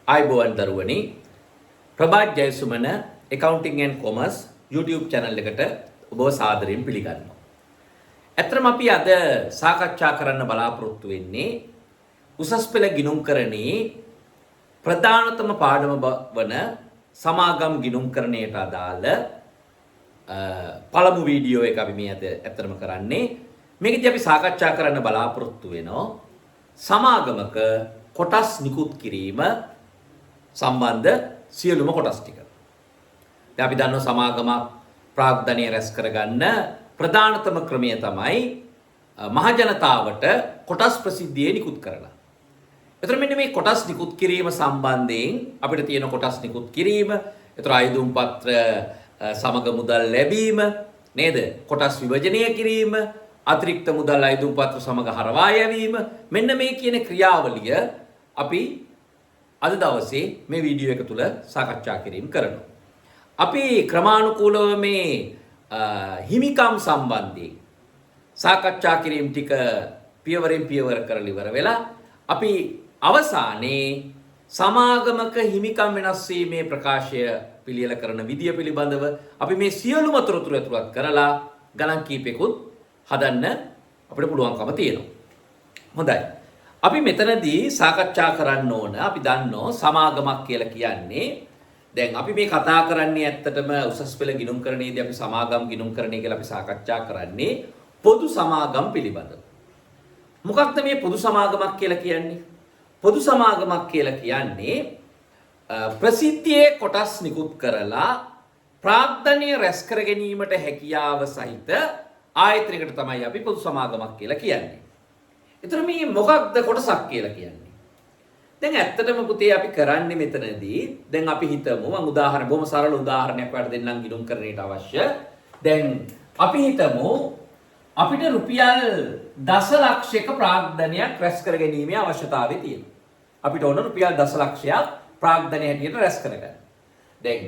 ආයුබෝවන් දරුවනි Prabhath Jayasumana accounting and commerce YouTube channel එකට ඔබව සාදරයෙන් පිළිගන්නවා. ඇත්තටම අපි අද සාකච්ඡා කරන්න බලාපොරොත්තු වෙන්නේ උසස් පෙළ ගිණුම්කරණයේ ප්‍රධානතම පාඩම වන සමාගම් ගිණුම්කරණයට අදාළ පළමු වීඩියෝ එක අපි මේ අද ඇත්තටම කරන්නේ. මේකදී අපි සාකච්ඡා කරන්න බලාපොරොත්තු වෙනවා සමාගමක කොටස් නිකුත් කිරීම සම්බන්ධ සියලුම කොටස් ටික. දැන් අපි දන්නවා සමාගමක් ප්‍රාග්ධනය රැස් කරගන්න ප්‍රධානතම ක්‍රමය තමයි මහජනතාවට කොටස් ප්‍රසිද්ධියේ නිකුත් කරලා. එතකොට මෙන්න මේ කොටස් නිකුත් කිරීම සම්බන්ධයෙන් අපිට තියෙන කොටස් නිකුත් කිරීම, එතකොට අයදුම් පත්‍ර සමග මුදල් ලැබීම නේද? කොටස් විභජනය කිරීම, අතිරික්ත මුදල් අයදුම් පත්‍ර සමග හරවා යැවීම, මෙන්න මේ කියන ක්‍රියාවලිය අපි අද දවසේ මේ වීඩියෝ එක තුල සාකච්ඡා කිරීම කරනවා. අපි ක්‍රමානුකූලව මේ හිමිකම් සම්බන්ධයෙන් සාකච්ඡා කිරීම ටික පියවරෙන් පියවර කරලා ඉවර වෙලා අපි අවසානයේ සමාගමක හිමිකම් වෙනස් වීමේ ප්‍රකාශය පිළියෙල කරන විදිය පිළිබඳව අපි මේ සියලුම තොරතුරු ඇතුළත් කරලා ගණන් කීපයකුත් හදන්න අපිට පුළුවන්කම තියෙනවා. හොඳයි. අපි මෙතනදී සාකච්ඡා කරන්න ඕන අපි දන්නෝ සමාගමක් කියලා කියන්නේ දැන් අපි මේ කතා කරන්නේ ඇත්තටම උසස් පෙළ ගිණුම්කරණයේදී අපි සමාගම් ගිණුම්කරණය කියලා අපි සාකච්ඡා කරන්නේ පොදු සමාගම් පිළිබඳව. මොකක්ද මේ පොදු සමාගමක් කියලා කියන්නේ? පොදු සමාගමක් කියලා කියන්නේ ප්‍රසිද්ධියේ කොටස් නිකුත් කරලා ප්‍රාග්ධනය රැස් කර ගැනීමට හැකියාව සහිත ආයතනයකට තමයි අපි පොදු සමාගමක් කියලා කියන්නේ. ඒතර මේ මොකක්ද කොටසක් කියලා කියන්නේ? දැන් ඇත්තටම පුතේ අපි කරන්නේ මෙතනදී දැන් අපි හිතමු මම උදාහරණ බොහොම සරල උදාහරණයක් වලට දෙන්නම් ගිණුම්කරණයට අවශ්‍ය. දැන් අපි හිතමු අපිට රුපියල් දසලක්ෂයක ප්‍රාග්ධනයක් රැස් කර ගැනීමේ අවශ්‍යතාවය තියෙනවා. අපිට ඕන රුපියල් දසලක්ෂයක් ප්‍රාග්ධනය හැටියට රැස් කරගන්න. දැන්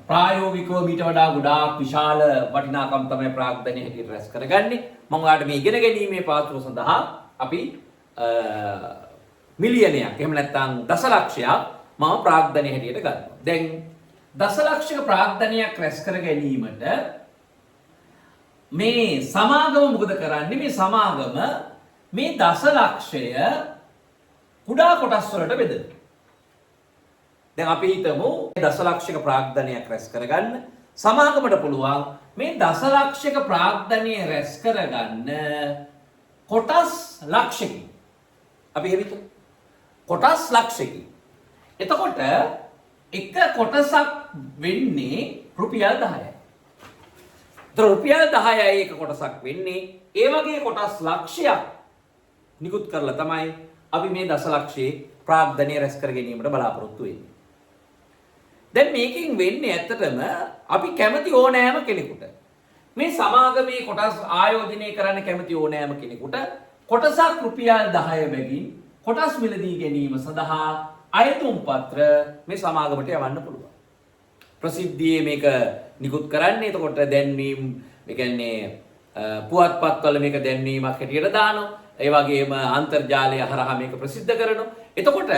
ප්‍රායෝගිකව මීට වඩා ගොඩාක් විශාල වටිනාකම් තමයි ප්‍රාග්ධනය හැටියට රැස් කරගන්නේ. මම ඔයාලට මේ ඉගෙන ගැනීමේ පාත්‍ර සඳහා අපි මිලියනයක් එහෙම නැත්නම් දසලක්ෂයක් මම ප්‍රාග්ධනය හැටියට ගන්නවා. දැන් දසලක්ෂයක ප්‍රාග්ධනයක් රැස් කර ගැනීමට මේ සමාගම මොකද කරන්නේ? මේ සමාගම මේ දසලක්ෂය කුඩා කොටස් වලට බෙදනවා. දැන් අපි හිතමු දසලක්ෂයක ප්‍රාග්ධනයක් රැස් කරගන්න සමාගමට පුළුවන් මේ දසලක්ෂයක ප්‍රාග්ධනය රැස් කරගන්න කොටස් ලක්ෂයකින්. අපි හිතමු කොටස් ලක්ෂයකින්. එතකොට එක කොටසක් වෙන්නේ රුපියල් 10යි. ඒතර රුපියල් 10යි එක කොටසක් වෙන්නේ. ඒ වගේ කොටස් ලක්ෂයක් නිකුත් කරලා තමයි අපි මේ දසලක්ෂයේ ප්‍රාග්ධනය රැස් කර ගැනීමට බලාපොරොත්තු වෙන්නේ. දැන් මේකෙන් වෙන්නේ ඇත්තටම අපි කැමති ඕනෑම කෙනෙකුට මේ සමාගමේ කොටස් ආයෝජනය කරන්න කැමති ඕනෑම කෙනෙකුට කොටසක් රුපියල් 10 බැගින් කොටස් මිලදී ගැනීම සඳහා අයතුම් පත්‍ර මේ සමාගමට යවන්න පුළුවන්. ප්‍රසිද්ධියේ මේක නිකුත් කරන්නේ එතකොට දැන්වීම ඒ කියන්නේ පුවත්පත්වල මේක දැන්වීමක් හැටියට දානවා. ඒ වගේම අන්තර්ජාලය හරහා මේක ප්‍රසිද්ධ කරනවා. එතකොට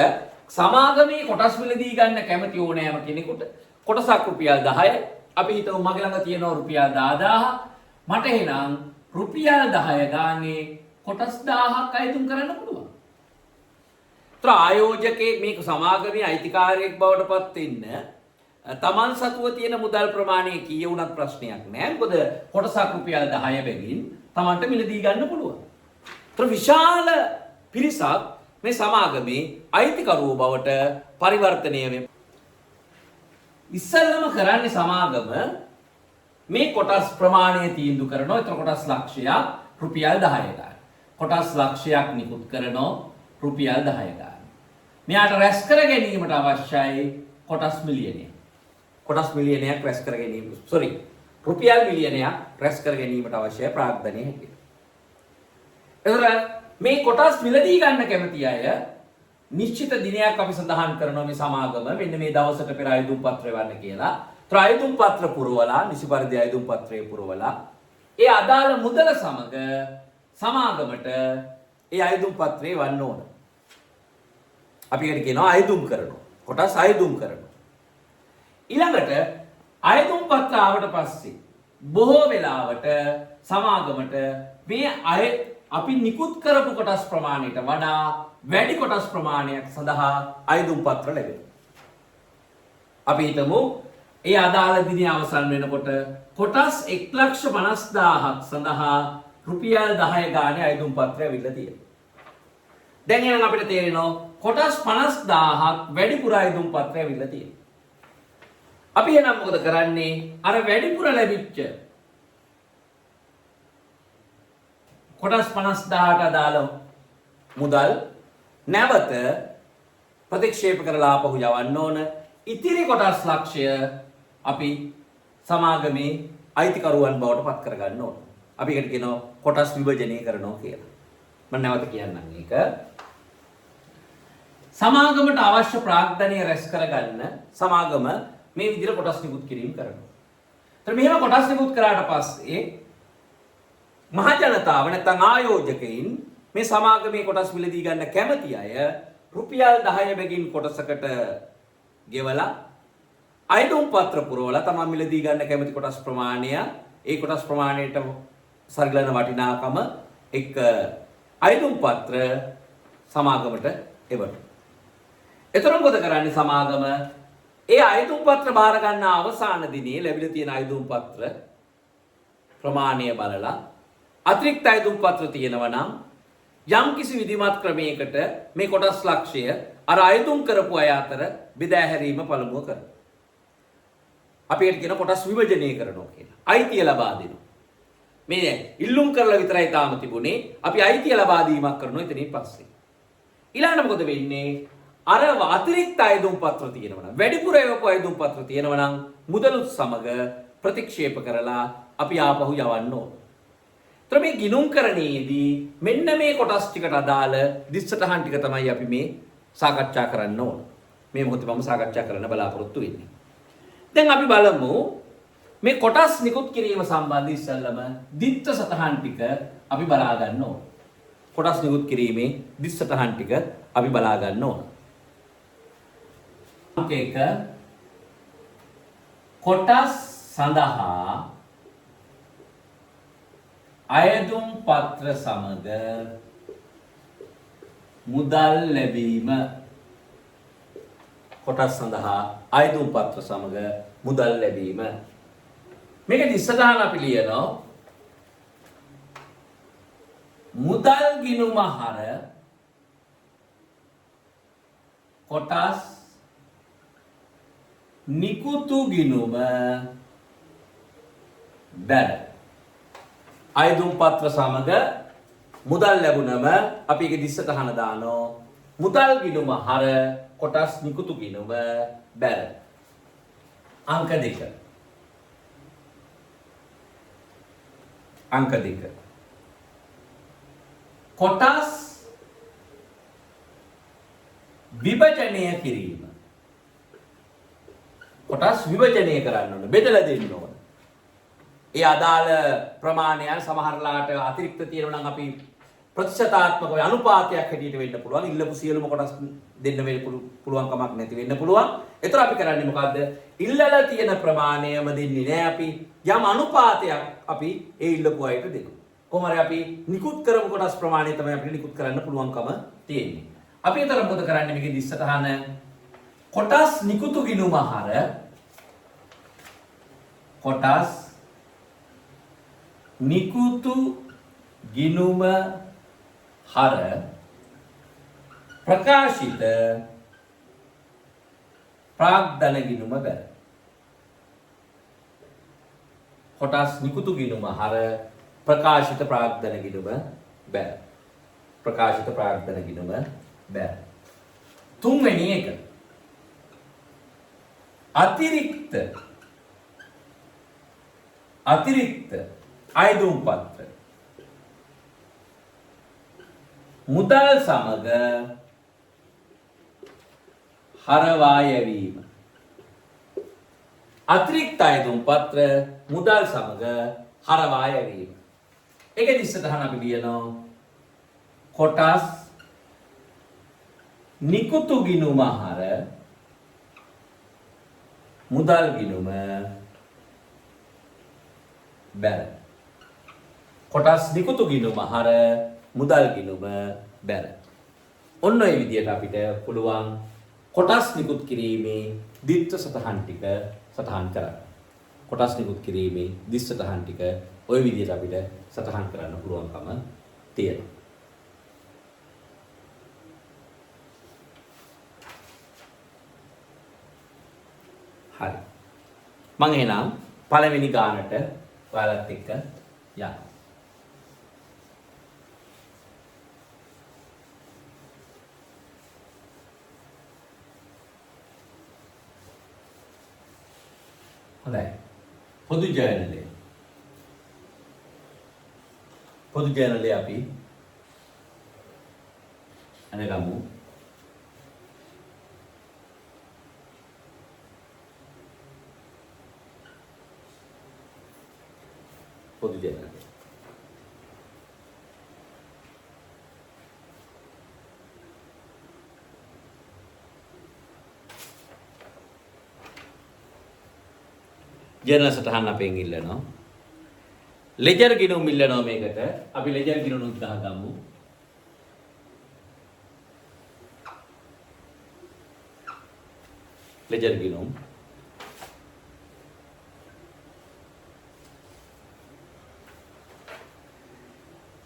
සමාගමේ කොටස් මිලදී ගන්න කැමති ඕනෑම කෙනෙකුට කොටසක් රුපියල් 10යි. අපි හිතමු මගේ ළඟ තියෙනවා රුපියල් 10000. මට එහෙනම් රුපියල් 10 ගානේ කොටස් 1000ක් අයතුම් කරන්න පුළුවන්. ඒතර ආයෝජකයෙක් මේක සමාගමේ අයිතිකාරයෙක් බවට පත් වෙන්න තමන් සතුව තියෙන මුදල් ප්‍රමාණය කීය වුණත් ප්‍රශ්නයක් නෑ. මොකද කොටසක් රුපියල් 10 බැගින් තමන්ට මිලදී ගන්න පුළුවන්. ඒතර විශාල පිරිසක් මේ සමාගමේ අයිතිකරුවෝ බවට පරිවර්තනය වෙනවා. ඉස්සෙල්ලම කරන්නේ සමාගම මේ කොටස් ප්‍රමාණය තීන්දුව කරනවා. ඒතර කොටස් ලක්ෂයක් රුපියල් 10 ගන්න. කොටස් ලක්ෂයක් නිකුත් කරනවා රුපියල් 10 ගන්න. මෙයාට රැස් කර ගැනීමට අවශ්‍යයි කොටස් මිලියනයක්. කොටස් මිලියනයක් රැස් කර ගැනීම රුපියල් මිලියනයක් රැස් කර ගැනීමට අවශ්‍යයි ප්‍රාග්ධනය හැටියට. ඒතර මේ කොටස් මිලදී ගන්න කැමති අය නිශ්චිත දිනයක් අපි සඳහන් කරනවා මේ සමාගම මෙන්න මේ දවසට පෙර අයදුම් පත්‍රය වන්න කියලා. ඒතර අයදුම් පත්‍ර පුරවලා නිසි පරිදි අයදුම් පත්‍රය පුරවලා ඒ අදාළ මුදල සමග සමාගමට ඒ අයදුම් පත්‍රය වන්න ඕන. අපි ඒකට කියනවා අයදුම් කරනවා. කොටස් අයදුම් කරනවා. ඊළඟට අයදුම් පත්‍ර ආවට පස්සේ බොහෝ වෙලාවට සමාගමට මේ අපි නිකුත් කරපු කොටස් ප්‍රමාණයට වඩා වැඩි කොටස් ප්‍රමාණයක් සඳහා අයදුම් පත්‍ර ලැබෙනවා. අපි හිතමු ඒ අදාළ දිනේ අවසන් වෙනකොට කොටස් 1,50,000ක් සඳහා රුපියල් 10 ගානේ අයදුම් පත්‍රය අවිල්ලා තියෙනවා. දැන් එහෙනම් අපිට තේරෙනවා කොටස් 50,000ක් වැඩිපුර අයදුම් පත්‍රය අවිල්ලා තියෙනවා. අපි එහෙනම් මොකද කරන්නේ? අර වැඩිපුර ලැබිච්ච කොටස් 50,000ට අදාළ මුදල් නැවත ප්‍රතික්ෂේප කරලා ආපහු යවන්න ඕන. ඉතිරි කොටස් ලක්ෂය අපි සමාගමේ අයිතිකරුවන් බවට පත් කරගන්න ඕන. අපි ඒකට කියනවා කොටස් විභජනය කරනවා කියලා. මම නැවත කියන්නම් ඒක. සමාගමට අවශ්‍ය ප්‍රාග්ධනය රැස් කරගන්න සමාගම මේ විදිහට කොටස් නිකුත් කිරීම කරනවා. ඒතර මෙහෙම කොටස් නිකුත් කරාට පස්සේ මහ ජනතාව නැත්නම් ආයෝජකයින් මේ සමාගමේ කොටස් මිලදී ගන්න කැමති අය රුපියල් 10 බැගින් කොටසකට ගෙවලා අයදුම් පත්‍ර පුරවලා තමන් මිලදී ගන්න කැමති කොටස් ප්‍රමාණය ඒ කොටස් ප්‍රමාණයට සරිලන වටිනාකම එක්ක අයදුම් පත්‍ර සමාගමට එවනවා. එතකොට මොකද කරන්නේ සමාගම? ඒ අයදුම් පත්‍ර බාර ගන්න අවසාන දිනේ ලැබිලා තියෙන අයදුම් පත්‍ර ප්‍රමාණය බලලා අතිරික්ත අයදුම් පත්‍ර තියෙනවා නම් යම් කිසි විධිමත් ක්‍රමයකට මේ කොටස් ලක්ෂය අර අයදුම් කරපු අය අතර බෙදා හැරීම පළමුව කරනවා. අපි ඒකට කියන කොටස් විභජනය කරනවා කියලා. අයිතිය ලබා දෙනවා. මේ ඉල්ලුම් කරලා විතරයි තාම තිබුණේ. අපි අයිතිය ලබා දීමක් කරනවා එතනින් පස්සේ. ඊළඟට මොකද වෙන්නේ? අර අතිරික්ත අයදුම් පත්‍ර තියෙනවා නම් වැඩිපුර ඒවපු අයදුම් පත්‍ර තියෙනවා නම් මුදලුත් සමග ප්‍රතික්ෂේප කරලා අපි ආපහු යවන්න ඕන. ඒතර මේ ගිණුම්කරණයේදී මෙන්න මේ කොටස් ටිකට අදාළ දිස්සටහන් ටික තමයි අපි මේ සාකච්ඡා කරන්න ඕන. මේ මොහොතේ මම සාකච්ඡා කරන්න බලාපොරොත්තු වෙන්නේ. දැන් අපි බලමු මේ කොටස් නිකුත් කිරීම සම්බන්ධ ඉස්සෙල්ලම දිත්ත සටහන් ටික අපි බලා ගන්න ඕන. කොටස් නිකුත් කිරීමේ දිස් සටහන් ටික අපි බලා ගන්න ඕන. අංක 1 කොටස් සඳහා අයදුම් පත්‍ර සමග මුදල් ලැබීම. කොටස් සඳහා අයදුම් පත්‍ර සමග මුදල් ලැබීම. මේක දිස්සටහන අපි ලියනවා මුදල් ගිණුම හර කොටස් නිකුතු ගිණුම බැර. අයදුම් පත්‍ර සමග මුදල් ලැබුණම අපි ඒක දිස්සටහන දානවා මුදල් ගිණුම හර කොටස් නිකුතු ගිණුම බැර. අංක 2 අංක 2 කොටස් විභජනය කිරීම. කොටස් විභජනය කරන්න ඕන බෙදලා දෙන්න ඕන. ඒ අදාළ ප්‍රමාණයන් සමහරලාට අතිරික්ත තියෙනවා නම් අපි ප්‍රතිශතාත්මකව අනුපාතයක් හැටියට වෙන්න පුළුවන්. ඉල්ලපු සියලුම කොටස් දෙන්න වෙන්න පුළුවන් කමක් නැති වෙන්න පුළුවන්. ඒතර අපි කරන්නේ මොකද්ද? ඉල්ලලා තියෙන ප්‍රමාණයම දෙන්නේ නැහැ අපි. යම් අනුපාතයක් අපි ඒ ඉල්ලපු අයට දෙනවා. කොහොම හරි අපි නිකුත් කරමු කොටස් ප්‍රමාණය තමයි අපිට නිකුත් කරන්න පුළුවන්කම තියෙන්නේ. අපි ඒතර මොකද කරන්නේ මේකේ දිස්සටහන කොටස් නිකුතු ගිණුම හර කොටස් නිකුතු ගිණුම හර ප්‍රකාශිත ප්‍රාග්ධන ගිණුම බැර. කොටස් නිකුතු ගිණුම හර ප්‍රකාශිත ප්‍රාග්ධන ගිණුම බැර. ප්‍රකාශිත ප්‍රාග්ධන ගිණුම බැර. තුන්වෙනි එක අතිරික්ත අයදුම් පත්‍ර මුදල් සමග හරවා යැවීම. අතිරික්ත අයදුම් පත්‍ර මුදල් සමග හරවා යැවීම. ඒක දිස්සටහන අපි ලියනවා කොටස් නිකුතු ගිණුම හර මුදල් ගිණුම බැර. කොටස් නිකුතු ගිණුම හර මුදල් ගිණුම බැර. ඔන්න ඔය විදිහට අපිට පුළුවන් කොටස් නිකුත් කිරීමේ දිත්ව සටහන් ටික සටහන් කරන්න. කොටස් නිකුත් කිරීමේ දිස් සටහන් ටික ඔය විදිහට අපිට සටහන් කරන්න පුළුවන්කම තියෙනවා. හරි. මම එහෙනම් පළවෙනි ගානට ඔයාලත් එක්ක යනවා. හොඳයි. පොදු ජර්නලය. පොදු ජර්නලය අපි අනගමු. පොදු ජර්නලය. ජර්නල් සටහන් අපෙන් ඉල්ලනවා. ලෙජර් ගිණුම් ඉල්ලනවා මේකට. අපි ලෙජර් ගිණුම් ගහගමු. ලෙජර් ගිණුම්.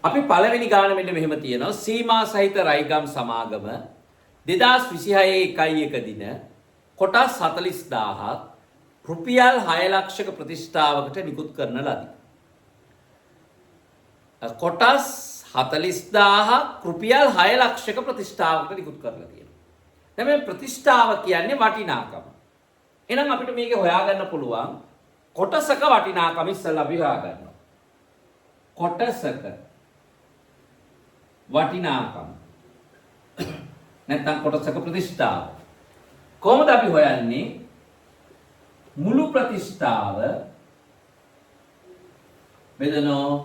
අපි පළවෙනි ගාන මෙන්න මෙහෙම තියෙනවා. සීමා සහිත රයිගම් සමාගම 2026 1 දින කොටස් 40000ක් රුපියල් 6 ලක්ෂක ප්‍රතිෂ්ඨාවකට නිකුත් කරන ලදී. කොටස් 40000ක් රුපියල් 6 ලක්ෂක ප්‍රතිෂ්ඨාවකට නිකුත් කරලා තියෙනවා. දැන් මේ ප්‍රතිෂ්ඨාව කියන්නේ වටිනාකම. එහෙනම් අපිට මේක හොයාගන්න පුළුවන් කොටසක වටිනාකම ඉස්සෙල්ලා අපි හොයාගන්නවා. කොටසක වටිනාකම නැත්නම් කොටසක ප්‍රතිෂ්ඨාව කොහොමද අපි හොයන්නේ? මුළු ප්‍රතිෂ්ඨාව බෙදනවා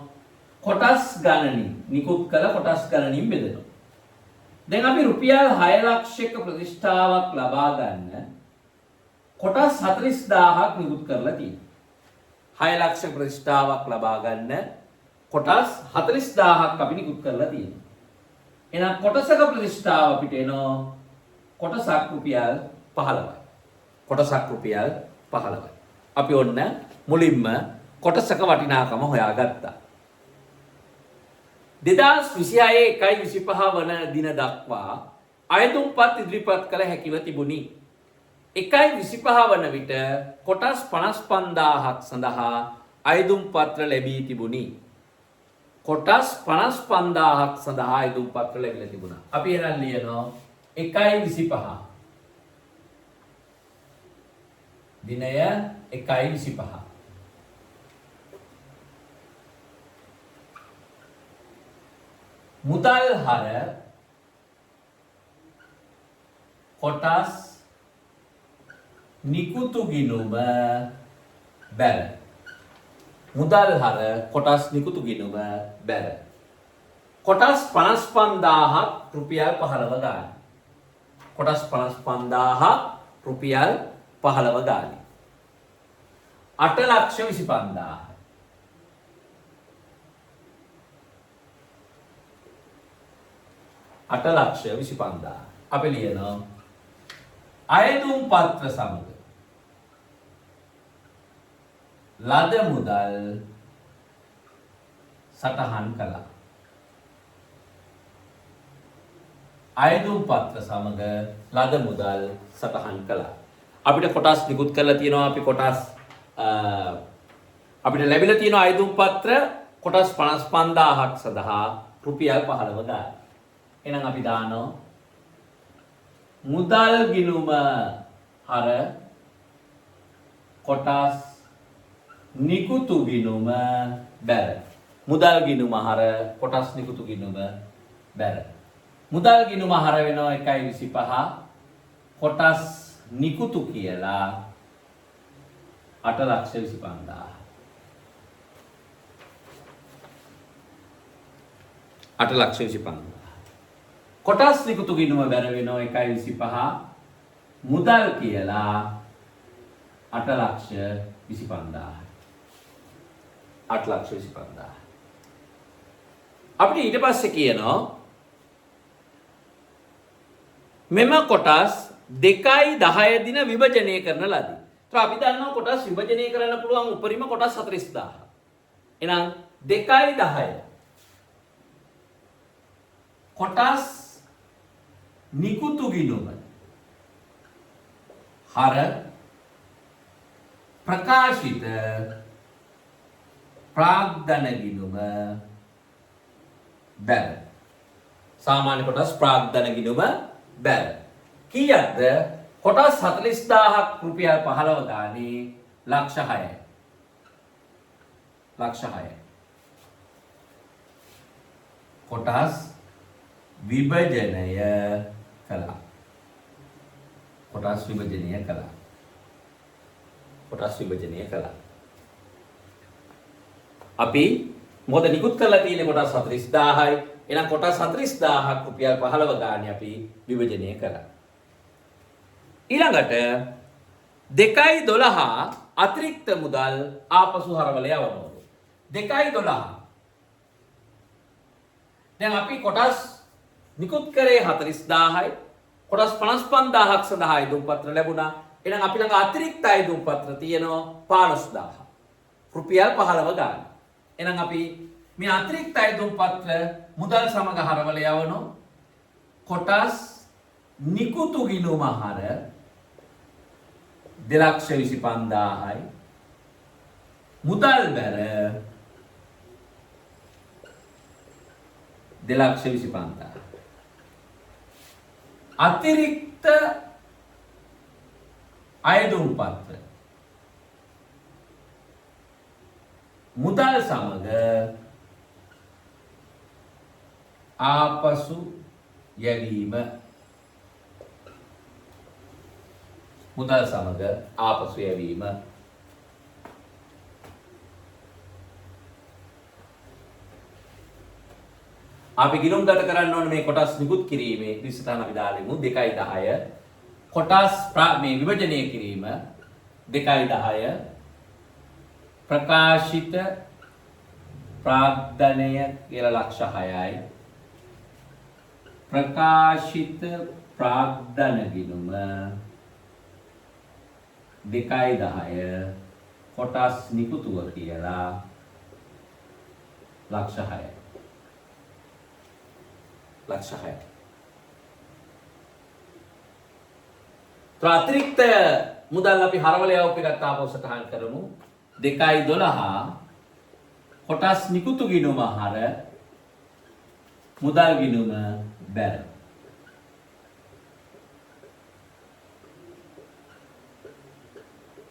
කොටස් ගණනින්, නිකුත් කළ කොටස් ගණනින් බෙදනවා. දැන් අපි රුපියල් 6 ලක්ෂයක ප්‍රතිෂ්ඨාවක් ලබා ගන්න කොටස් 40000ක් නිකුත් කරලා තියෙනවා. 6 ලක්ෂ ප්‍රතිෂ්ඨාවක් ලබා ගන්න කොටස් 40000ක් අපි නිකුත් කරලා තියෙනවා. එහෙනම් කොටසක ප්‍රතිෂ්ඨාව අපිට එනවා කොටසක් රුපියල් 15යි. කොටසක් රුපියල් 15යි. අපි ඔන්න මුලින්ම කොටසක වටිනාකම හොයාගත්තා. 2026 1.25 වන දින දක්වා අයදුම්පත් ඉදිරිපත් කළ හැකිව තිබුණි. 1.25 වන විට කොටස් 55000ක් සඳහා අයදුම්පත්‍ර ලැබී තිබුණි. කොටස් 55000ක් සඳහා අයදුම්පත්‍ර ලැබිලා තිබුණා. අපි එහෙනම් ලියනවා 1.25 දිනය 1.25 මුදල් හර කොටස් නිකුතු ගිණුම බැර. මුදල් හර කොටස් නිකුතු ගිණුම බැර. කොටස් 55000ක් රුපියල් 15 ගාන. කොටස් 55000ක් රුපියල් 15 ගාන. 8,25,000 8,25,000 අපි ලියනවා අයදුම් පත්‍ර සමග ලද මුදල් සටහන් කළා. අයදුම් පත්‍ර සමග ලද මුදල් සටහන් කළා. අපිට කොටස් නිකුත් කරලා තියෙනවා. අපි කොටස් අපිට ලැබිලා තියෙන අයදුම් පත්‍ර කොටස් 55000ක් සඳහා රුපියල් 15 ගාන. එහෙනම් අපි දානවා මුදල් ගිණුම හර කොටස් නිකුතු ගිණුම බැර. මුදල් ගිණුම හර කොටස් නිකුතු ගිණුම බැර. මුදල් ගිණුම හර වෙනවා 1.25 කොටස් නිකුතු කියලා 8,25,000 8,25,000 කොටස් නිකුතු ගිණුම බැර වෙනවා 1.25 මුදල් කියලා 8,25,000 8,25,000 අපිට ඊට පස්සේ කියනවා මෙම කොටස් 2.10 දින විභජනය කරන ලදී. ඒත් අපි දන්නවා කොටස් විභජනය කරන්න පුළුවන් උපරිම කොටස් 40000. එහෙනම් 2.10 කොටස් නිකුතු ගිණුම හර ප්‍රකාශිත ප්‍රාග්ධන ගිණුම බැල. සාමාන්‍ය කොටස් ප්‍රාග්ධන ගිණුම බැල. කීයක්ද? කොටස් 40000ක් රුපියල් 15 ගානේ ලක්ෂ 6යි. ලක්ෂ 6යි. කොටස් විභජනය කළා. කොටස් විභජනය කළා. කොටස් විභජනය කළා. අපි මොකද නිකුත් කරලා තියෙන්නේ කොටස් 40000යි. එහෙනම් කොටස් 40000ක් රුපියල් 15 ගානේ අපි විභජනය කළා. ඊළඟට 2.12 අතිරික්ත මුදල් ආපසු හරවල යවනවා. 2.12 දැන් අපි කොටස් නිකුත් කරේ 40000යි. කොටස් 55000ක් සඳහා ඉදුම් පත්‍ර ලැබුණා. එහෙනම් අපි ළඟ අතිරික්ත ඉදුම් පත්‍ර තියෙනවා 15000. රුපියල් 15 ගාන. එහෙනම් අපි මේ අතිරික්ත ඉදුම් පත්‍ර මුදල් සමග හරවල යවනවා. කොටස් නිකුතු ගිණුම හර 2,25,000යි. මුදල් බැර 2,25,000. අතිරික්ත අයදුම් පත්‍ර මුදල් සමග ආපසු යැවීම. මුදල් සමග ආපසු යැවීම. අපි ගිණුම් ගත කරන්න ඕනේ මේ කොටස් නිකුත් කිරීමේ විස්තරණ අපි දාලෙමු 2.10 කොටස් මේ විභජනය කිරීම 2.10 ප්‍රකාශිත ප්‍රාග්ධනය කියලා ලක්ෂ 6යි. ප්‍රකාශිත ප්‍රාග්ධන ගිණුම 2.10 කොටස් නිකුතුව කියලා ලක්ෂ 6යි. ලක්ෂ 6යි. අතිරික්ත මුදල් අපි හරවල යවපු එකත් ආපහු සටහන් කරමු. 2.12 කොටස් නිකුතු ගිණුම හර මුදල් ගිණුම බැර.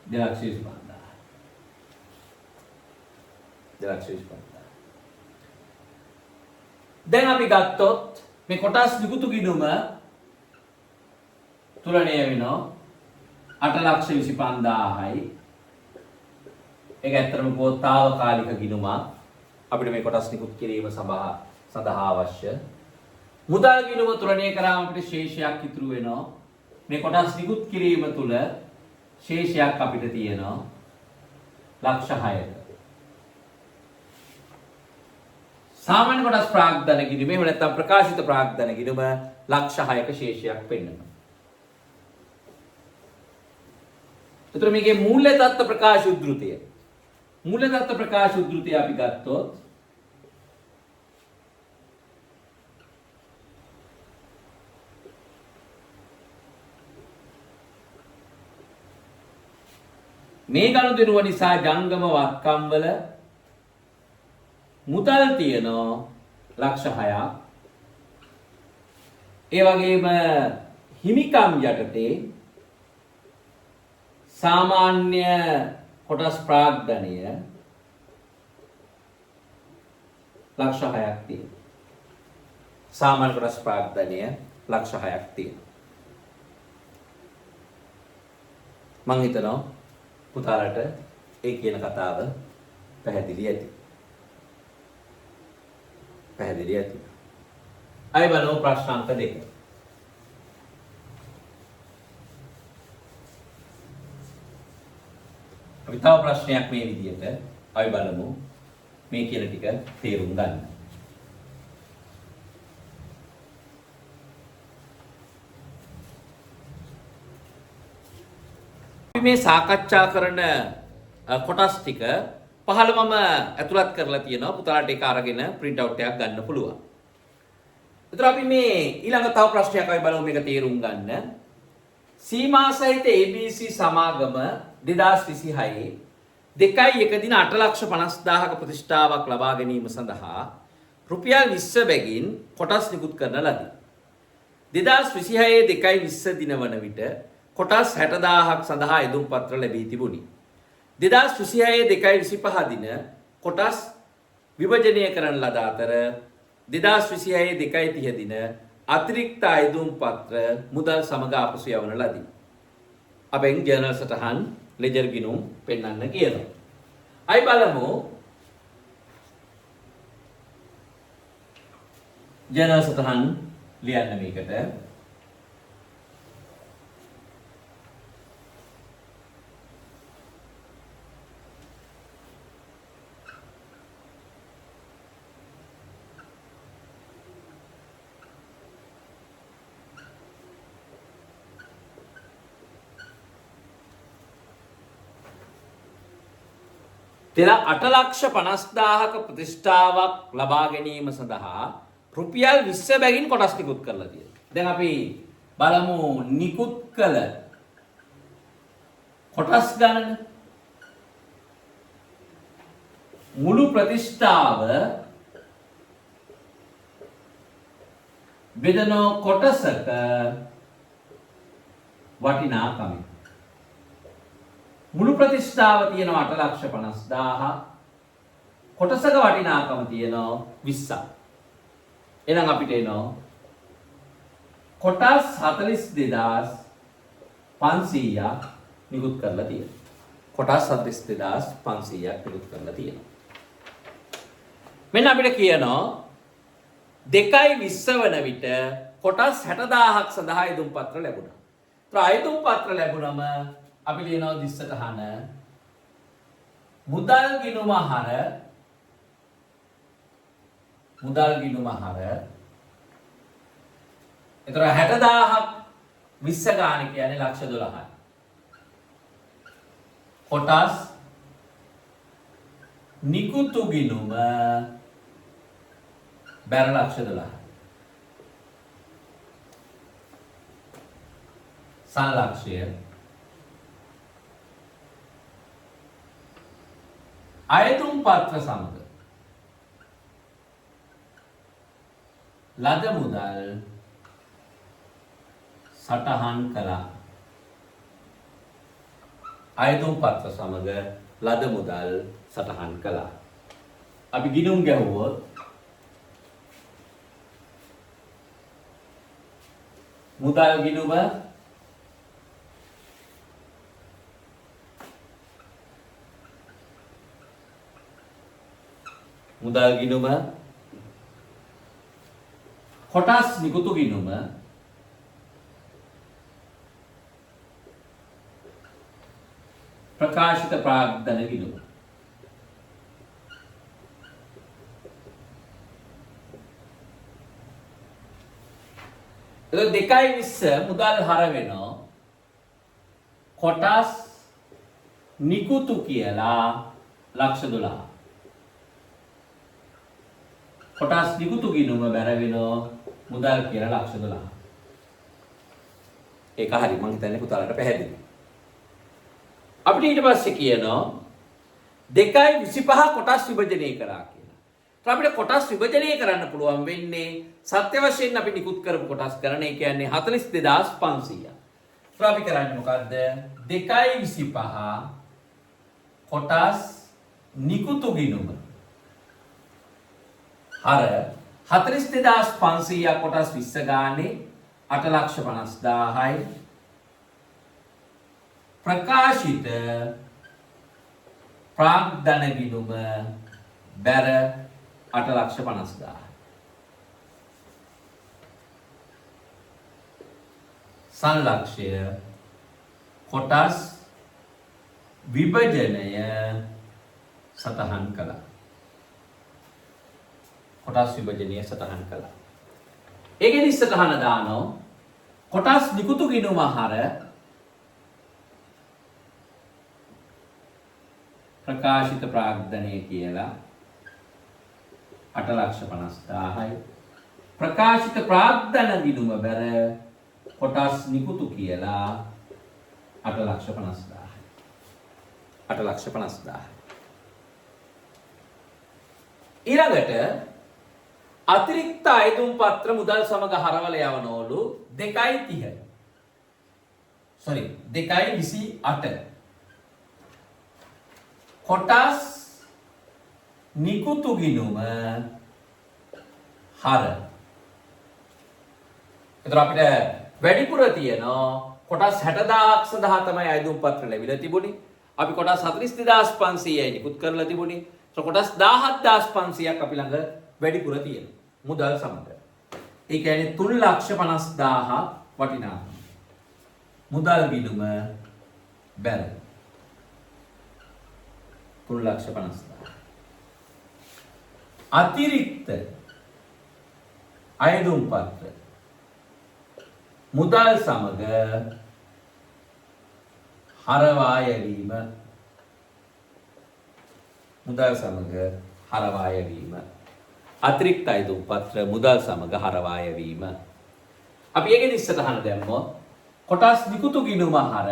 දෙලක්ෂ 25,000. දැන් අපි ගත්තොත් මේ කොටස් නිකුතු ගිණුම තුලණය වෙනවා 8,25,000යි. ඒක ඇත්තටම පොතාවකාලික ගිණුමක්. අපිට මේ කොටස් නිකුත් කිරීම සඳහා අවශ්‍ය. මුදල් ගිණුම තුලණය කරාම අපිට ශේෂයක් ඉතුරු වෙනවා. මේ කොටස් නිකුත් කිරීම තුල ශේෂයක් අපිට තියෙනවා ලක්ෂ 6ක. සාමාන්‍ය කොටස් ප්‍රාග්ධන ගිණුම එහෙම නැත්නම් ප්‍රකාශිත ප්‍රාග්ධන ගිණුම ලක්ෂ 6ක ශේෂයක් පෙන්වනවා. එතකොට මේකේ මූල්‍ය தত্ত্ব ප්‍රකාශ උද්ෘතය. මූල්‍ය தত্ত্ব ප්‍රකාශ උද්ෘතය අපි ගත්තොත් මේ ගනුදෙනුව නිසා ජංගම වත්කම් වල මුදල් තියෙනවා ලක්ෂ 6ක්. ඒ වගේම හිමිකම් යටතේ සාමාන්‍ය කොටස් ප්‍රාග්ධනය ලක්ෂ 6ක් තියෙනවා. සාමාන්‍ය කොටස් ප්‍රාග්ධනය ලක්ෂ 6ක් තියෙනවා. මම හිතනවා පුතාලට ඒ කියන කතාව පැහැදිලි ඇති. පැහැදිලි ඇති. අය බලමු ප්‍රශ්න අංක 2. අපි තව ප්‍රශ්නයක් මේ විදිහට අපි බලමු මේ කියන ටික තේරුම් ගන්න. අපි මේ සාකච්ඡා කරන කොටස් ටික පහළවම ඇතුළත් කරලා තියෙනවා. පුතාලට ඒක අරගෙන print out එකක් ගන්න පුළුවන්. ඒතර අපි මේ ඊළඟ තව ප්‍රශ්නයක් අපි බලමු මේක තේරුම් ගන්න. සීමා සහිත ABC සමාගම 2026 2.1 දින 8,50,000ක ප්‍රතිෂ්ඨාවක් ලබා ගැනීම සඳහා රුපියල් 20 බැගින් කොටස් නිකුත් කරන ලදී. 2026 2.20 දින වන විට කොටස් 60,000ක් සඳහා යෙදුම් පත්‍ර ලැබී තිබුණි. 2026 2.25 දින කොටස් විභජනය කරන ලද අතර 2026 2.30 දින අතිරික්ත යෙදුම් පත්‍ර මුදල් සමග අපසු යවන ලදී. අපෙන් ජර්නල් සටහන් ලෙජර් ගිණුම් පෙන්වන්න කියනවා. අයි බලමු ජර්නල් සටහන් ලියන්න මේකට. තෙල 8,50,000ක ප්‍රතිෂ්ඨාවක් ලබා ගැනීම සඳහා රුපියල් 20 බැගින් කොටස් නිකුත් කරලා තියෙනවා. දැන් අපි බලමු නිකුත් කළ කොටස් ගණන. මුළු ප්‍රතිෂ්ඨාව බෙදන කොටසක වටිනාකම. මුළු ප්‍රතිෂ්ඨාව තියෙනවා 8,50,000. කොටසක වටිනාකම තියෙනවා 20ක්. එහෙනම් අපිට එනවා කොටස් 42,500ක් නිකුත් කරලා තියෙනවා. කොටස් 42,500ක් නිකුත් කරලා තියෙනවා. මෙන්න අපිට කියනවා 2.20 වන විට කොටස් 60,000ක් සඳහා යෙදුම් පත්‍ර ලැබුණා. ඒතර යෙදුම් පත්‍ර ලැබුණම අපි ලියනවා දිස්සටහන මුදල් ගිණුම හර එතකොට 60,000ක් 20 ගාන කියන්නේ ලක්ෂ 12යි. කොටස් නිකුතු ගිණුම බැර ලක්ෂ 12යි. සංලක්ෂය අයතුම් පත්‍ර සමග ලද මුදල් සටහන් කළා. අයතුම් පත්‍ර සමග ලද මුදල් සටහන් කළා. අපි ගිණුම් ගැහුවොත් මුදල් ගිණුම කොටස් නිකුතු ගිණුම ප්‍රකාශිත ප්‍රාග්ධන ගිණුම. එතකොට 2.20 මුදල් හර වෙනවා කොටස් නිකුතු කියලා ලක්ෂ 12. කොටස් නිකුතු ගිණුම බැර වෙනවා මුදල් කියලා ලක්ෂ 12. ඒක හරි මම හිතන්නේ පුතාලට පැහැදිලි. අපිට ඊට පස්සේ කියනවා 2.25 කොටස් විභජනය කරා කියලා. ඒත් අපිට කොටස් විභජනය කරන්න පුළුවන් වෙන්නේ සත්‍ය වශයෙන් අපි නිකුත් කරපු කොටස් ගණන ඒ කියන්නේ 42,500ක්. ඒත් අපි කරන්නේ මොකද්ද? 2.25 කොටස් නිකුතු ගිණුම හර 42,500ක් කොටස් 20 ගානේ 8,50,000යි ප්‍රකාශිත ප්‍රාග්ධන ගිණුම බැර 8,50,000. සංලක්ෂය කොටස් විභජනය සටහන් කළා. කොටස් විභජනය සටහන් කළා. ඒකෙදි සටහන දානවා කොටස් නිකුතු ගිණුම හර ප්‍රකාශිත ප්‍රාග්ධනය කියලා 8,50,000යි. ප්‍රකාශිත ප්‍රාග්ධන ගිණුම බැර කොටස් නිකුතු කියලා 8,50,000යි. 8,50,000. ඊළඟට අතිරික්ත අයදුම් පත්‍ර මුදල් සමග හරවල යවනවලු 2.30. sorry 2.28. කොටස් නිකුතු ගිණුම හර. එතකොට අපිට වැඩිපුර තියෙනවා කොටස් 60,000ක් සඳහා තමයි අයදුම් පත්‍ර ලැබිලා තිබුණේ. අපි කොටස් 42,500යි නිකුත් කරලා තිබුණේ. so කොටස් 17,500ක් අපි ළඟ වැඩිපුර තියෙනවා මුදල් සමග. ඒ කියන්නේ 3,50,000 වටිනාකම. මුදල් ගිණුම බැල 3,50,000. අතිරික්ත අයදුම් පත්‍ර මුදල් සමග හරවා යැවීම. මුදල් සමග හරවා යැවීම. අතිරික්ත අයදුම් පත්‍ර මුදල් සමග හරවා යැවීම. අපි ඒකෙදි ඉස්සතහන දැම්මොත් කොටස් නිකුතු ගිණුම හර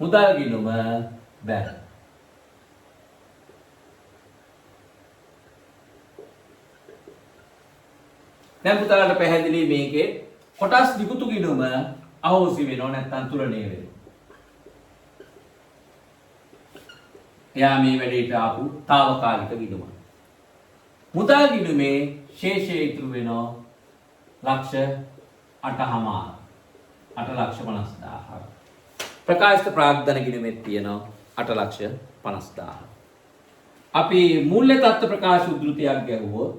මුදල් ගිණුම බැල. දැන් පුතාලට පැහැදිලි මේකේ කොටස් නිකුතු ගිණුම අහෝසි වෙනව නැත්නම් තුලණය වෙනවා. එයා මේ වැඩේට ආපු తాවකාලික ගිණුම. මුදල් ගිණුමේ ශේෂය ඉතුරු වෙනවා ලක්ෂ 8,500. 8,50,000. ප්‍රකාශිත ප්‍රාග්ධන ගිණුමෙත් තියෙනවා 8,50,000. අපි මූල්‍ය තත්ත්ව ප්‍රකාශ උද්ෘතියක් ගැහුවොත්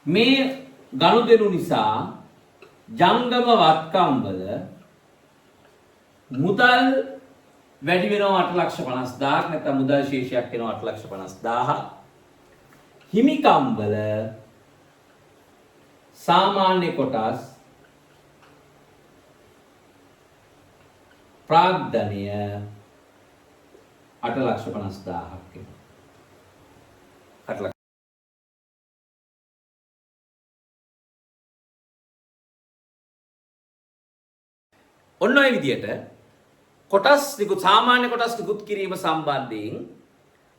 මේ ගනුදෙනු නිසා ජංගම වත්කම්වල මුදල් වැඩි වෙනවා 8,50,000ක් නැත්නම් මුදල් ශේෂයක් වෙනවා 8,50,000. හිමිකම්වල සාමාන්‍ය කොටස් ප්‍රාග්ධනය 8,50,000ක් වෙනවා. ඔන්න ඔය විදියට කොටස් නිකුත් සාමාන්‍ය කොටස් නිකුත් කිරීම සම්බන්ධයෙන්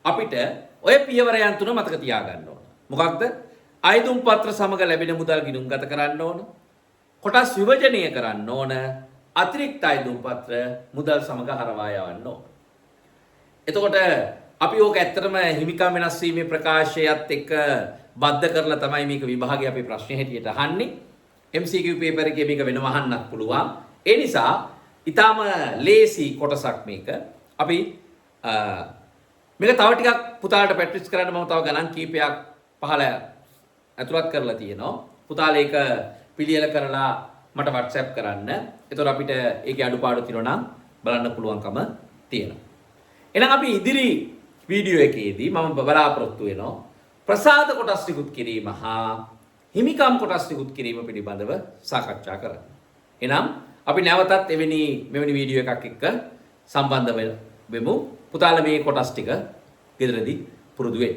අපිට ඔය පියවරයන් තුන මතක තියාගන්න ඕන. මොකක්ද? අයදුම් පත්‍ර සමග ලැබෙන මුදල් ගිණුම් ගත කරන්න ඕන. කොටස් විභජනය කරන්න ඕන. අතිරික්ත අයදුම් පත්‍ර මුදල් සමග හරවා යවන්න ඕන. එතකොට අපි ඕක ඇත්තටම හිමිකම් වෙනස් වීමේ ප්‍රකාශයත් එක්ක බද්ධ කරලා තමයි මේක විභාගයේ අපි ප්‍රශ්න හැටියට අහන්නේ. MCQ පේපර් එකේ මේක වෙනම අහන්නත් පුළුවන්. ඒ නිසා ඊටාම ලේසි කොටසක් මේක. අපි මේක තව ටිකක් පුතාලට ප්‍රැක්ටිස් කරන්න මම තව ගණන් කීපයක් පහල ඇතුළත් කරලා තියෙනවා. පුතාලා ඒක පිළියෙල කරලා මට WhatsApp කරන්න. එතකොට අපිට ඒකේ අඩුපාඩු තියෙනවා නම් බලන්න පුළුවන්කම තියෙනවා. එහෙනම් අපි ඉදිරි වීඩියෝ එකේදී මම බලාපොරොත්තු වෙනවා ප්‍රසාද කොටස් නිකුත් කිරීම හා හිමිකම් කොටස් නිකුත් කිරීම පිළිබඳව සාකච්ඡා කරන්න. එහෙනම් අපි නැවතත් මෙවැනි වීඩියෝ එකක් එක්ක සම්බන්ධ වෙමු. පුතාලා මේ කොටස් ටික ගෙදරදී පුරුදු වෙන්න.